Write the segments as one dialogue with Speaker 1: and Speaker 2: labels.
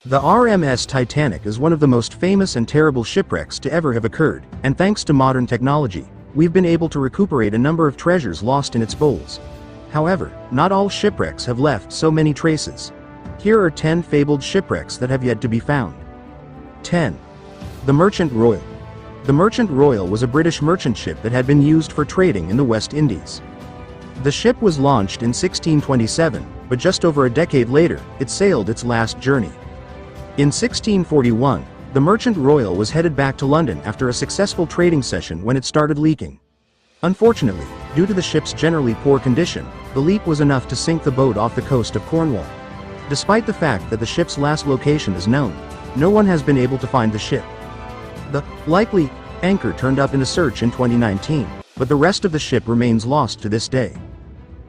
Speaker 1: The RMS Titanic is one of the most famous and terrible shipwrecks to ever have occurred, and thanks to modern technology, we've been able to recuperate a number of treasures lost in its bowels. However, not all shipwrecks have left so many traces. Here are 10 fabled shipwrecks that have yet to be found. 10. The Merchant Royal. The Merchant Royal was a British merchant ship that had been used for trading in the West Indies. The ship was launched in 1627, but just over a decade later, it sailed its last journey. In 1641, the Merchant Royal was headed back to London after a successful trading session when it started leaking. Unfortunately, due to the ship's generally poor condition, the leak was enough to sink the boat off the coast of Cornwall. Despite the fact that the ship's last location is known, no one has been able to find the ship. The likely anchor turned up in a search in 2019, but the rest of the ship remains lost to this day.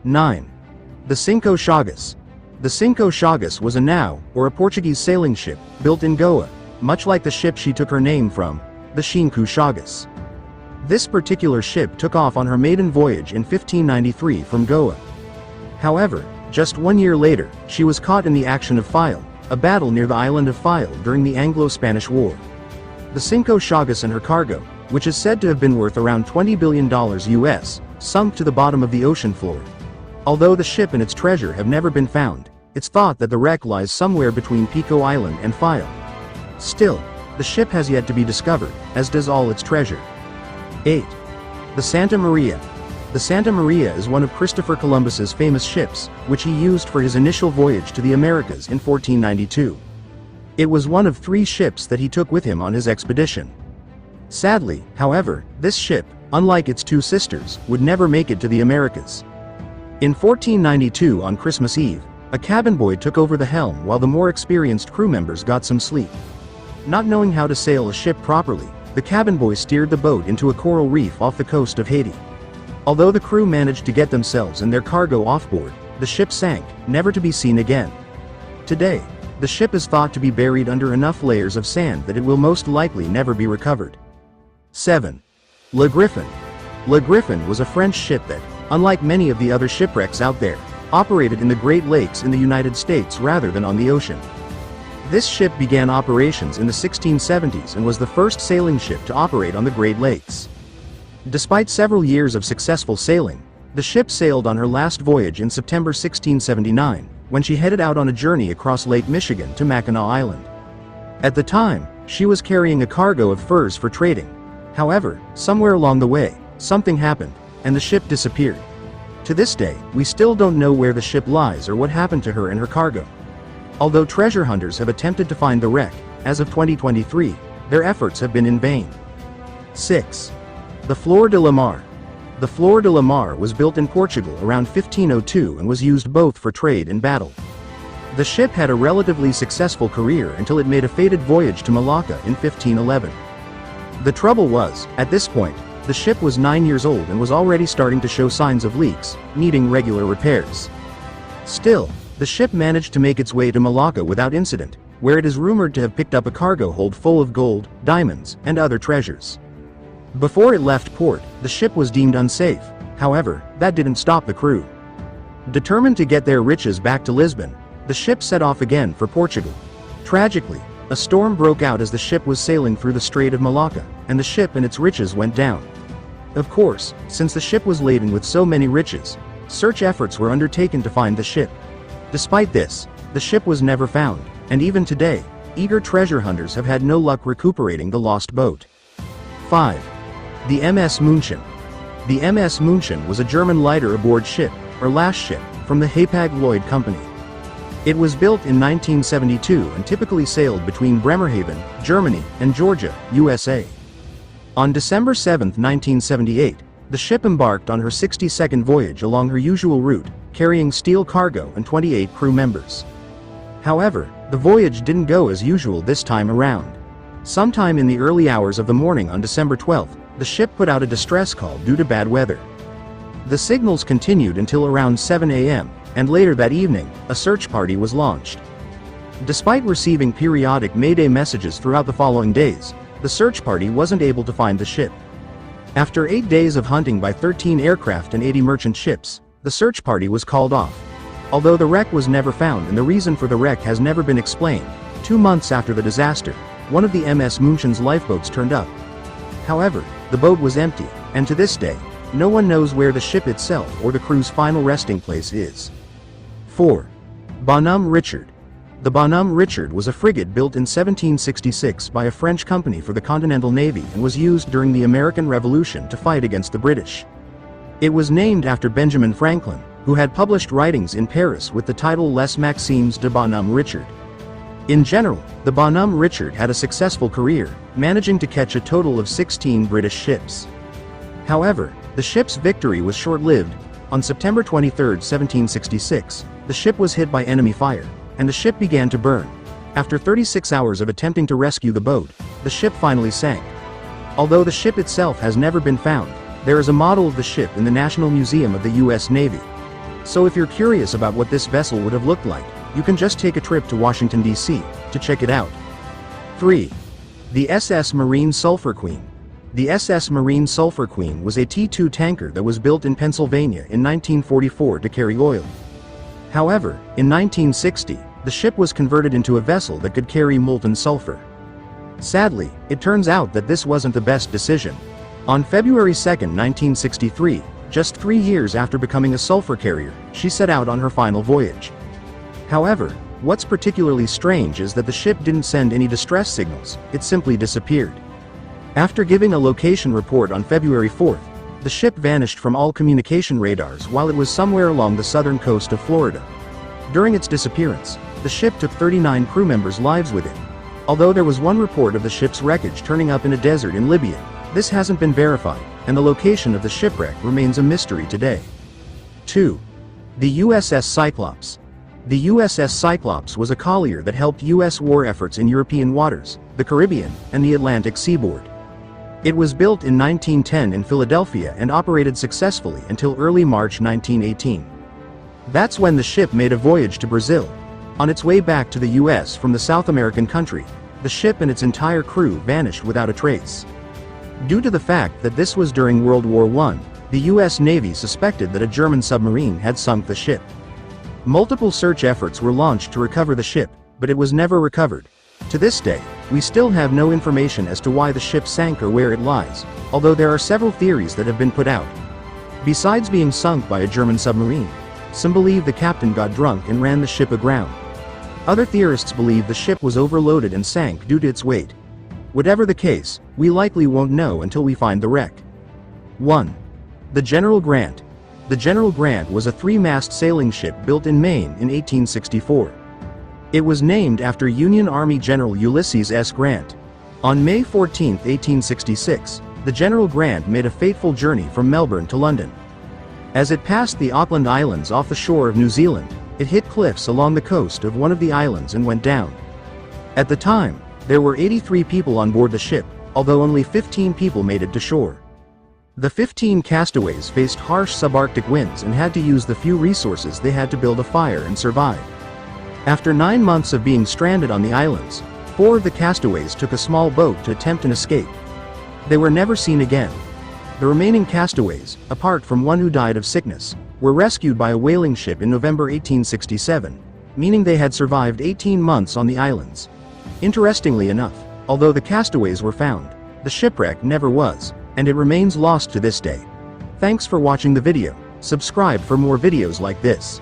Speaker 1: 9. The Cinco Chagas. The Cinco Chagas was a nau, or a Portuguese sailing ship, built in Goa, much like the ship she took her name from, the Cinco Chagas. This particular ship took off on her maiden voyage in 1593 from Goa. However, just 1 year later, she was caught in the action of File, a battle near the island of File during the Anglo-Spanish War. The Cinco Chagas and her cargo, which is said to have been worth around $20 billion US, sunk to the bottom of the ocean floor. Although the ship and its treasure have never been found, it's thought that the wreck lies somewhere between Pico Island and File. Still, the ship has yet to be discovered, as does all its treasure. 8. The Santa Maria. The Santa Maria is one of Christopher Columbus's famous ships, which he used for his initial voyage to the Americas in 1492. It was one of 3 ships that he took with him on his expedition. Sadly, however, this ship, unlike its 2 sisters, would never make it to the Americas. In 1492 on Christmas Eve, a cabin boy took over the helm while the more experienced crew members got some sleep. Not knowing how to sail a ship properly, the cabin boy steered the boat into a coral reef off the coast of Haiti. Although the crew managed to get themselves and their cargo off board, the ship sank, never to be seen again. Today, the ship is thought to be buried under enough layers of sand that it will most likely never be recovered. 7. Le Griffin. Le Griffin was a French ship that, unlike many of the other shipwrecks out there, operated in the Great Lakes in the United States rather than on the ocean. This ship began operations in the 1670s and was the first sailing ship to operate on the Great Lakes. Despite several years of successful sailing, the ship sailed on her last voyage in September 1679, when she headed out on a journey across Lake Michigan to Mackinac Island. At the time, she was carrying a cargo of furs for trading. However, somewhere along the way, something happened, and the ship disappeared. To this day, we still don't know where the ship lies or what happened to her and her cargo. Although treasure hunters have attempted to find the wreck, as of 2023, their efforts have been in vain. 6. The Flor de la Mar. The Flor de la Mar was built in Portugal around 1502 and was used both for trade and battle. The ship had a relatively successful career until it made a fated voyage to Malacca in 1511. The trouble was, at this point, the ship was 9 years old and was already starting to show signs of leaks, needing regular repairs. Still, the ship managed to make its way to Malacca without incident, where it is rumored to have picked up a cargo hold full of gold, diamonds, and other treasures. Before it left port, the ship was deemed unsafe. However, that didn't stop the crew. Determined to get their riches back to Lisbon, the ship set off again for Portugal. Tragically, a storm broke out as the ship was sailing through the Strait of Malacca, and the ship and its riches went down. Of course, since the ship was laden with so many riches, search efforts were undertaken to find the ship. Despite this, the ship was never found, and even today, eager treasure hunters have had no luck recuperating the lost boat. 5. The MS München. The MS München was a German lighter aboard ship, or last ship, from the Hapag-Lloyd Company. It was built in 1972 and typically sailed between Bremerhaven, Germany, and Georgia, USA. On December 7, 1978, the ship embarked on her 62nd voyage along her usual route, carrying steel cargo and 28 crew members. However, the voyage didn't go as usual this time around. Sometime in the early hours of the morning on December 12, the ship put out a distress call due to bad weather. The signals continued until around 7 a.m., and later that evening, a search party was launched. Despite receiving periodic Mayday messages throughout the following days, the search party wasn't able to find the ship. After 8 days of hunting by 13 aircraft and 80 merchant ships, the search party was called off. Although the wreck was never found and the reason for the wreck has never been explained, 2 months after the disaster, one of the MS Munchen's lifeboats turned up. However, the boat was empty, and to this day, no one knows where the ship itself or the crew's final resting place is. 4. Bonhomme Richard. The Bonhomme Richard was a frigate built in 1766 by a French company for the Continental Navy and was used during the American Revolution to fight against the British. It was named after Benjamin Franklin, who had published writings in Paris with the title Les Maximes de Bonhomme Richard. In general, the Bonhomme Richard had a successful career, managing to catch a total of 16 British ships. However, the ship's victory was short-lived. On September 23, 1766, the ship was hit by enemy fire, and the ship began to burn. After 36 hours of attempting to rescue the boat, the ship finally sank. Although the ship itself has never been found, there is a model of the ship in the National Museum of the U.S. Navy. So if you're curious about what this vessel would have looked like, you can just take a trip to Washington, D.C. to check it out. 3. The SS Marine Sulphur Queen. The SS Marine Sulphur Queen was a T-2 tanker that was built in Pennsylvania in 1944 to carry oil. However, in 1960, the ship was converted into a vessel that could carry molten sulfur. Sadly, it turns out that this wasn't the best decision. On February 2, 1963, just 3 years after becoming a sulfur carrier, she set out on her final voyage. However, what's particularly strange is that the ship didn't send any distress signals, it simply disappeared. After giving a location report on February 4th, the ship vanished from all communication radars while it was somewhere along the southern coast of Florida. During its disappearance, the ship took 39 crew members' lives with it. Although there was one report of the ship's wreckage turning up in a desert in Libya, this hasn't been verified, and the location of the shipwreck remains a mystery today. 2. The USS Cyclops. The USS Cyclops was a collier that helped U.S. war efforts in European waters, the Caribbean, and the Atlantic seaboard. It was built in 1910 in Philadelphia and operated successfully until early March 1918. That's when the ship made a voyage to Brazil. On its way back to the U.S. from the South American country, the ship and its entire crew vanished without a trace. Due to the fact that this was during World War I, the U.S. Navy suspected that a German submarine had sunk the ship. Multiple search efforts were launched to recover the ship, but it was never recovered. To this day, we still have no information as to why the ship sank or where it lies, although there are several theories that have been put out. Besides being sunk by a German submarine, some believe the captain got drunk and ran the ship aground. Other theorists believe the ship was overloaded and sank due to its weight. Whatever the case, we likely won't know until we find the wreck. 1. The General Grant. The General Grant was a 3-mast sailing ship built in Maine in 1864. It was named after Union Army General Ulysses S. Grant. On May 14, 1866, the General Grant made a fateful journey from Melbourne to London. As it passed the Auckland Islands off the shore of New Zealand, it hit cliffs along the coast of one of the islands and went down. At the time, there were 83 people on board the ship, although only 15 people made it to shore. The 15 castaways faced harsh subarctic winds and had to use the few resources they had to build a fire and survive. After 9 months of being stranded on the islands, 4 of the castaways took a small boat to attempt an escape. They were never seen again. The remaining castaways, apart from one who died of sickness, were rescued by a whaling ship in November 1867, meaning they had survived 18 months on the islands. Interestingly enough, although the castaways were found, the shipwreck never was, and it remains lost to this day. Thanks for watching the video. Subscribe for more videos like this.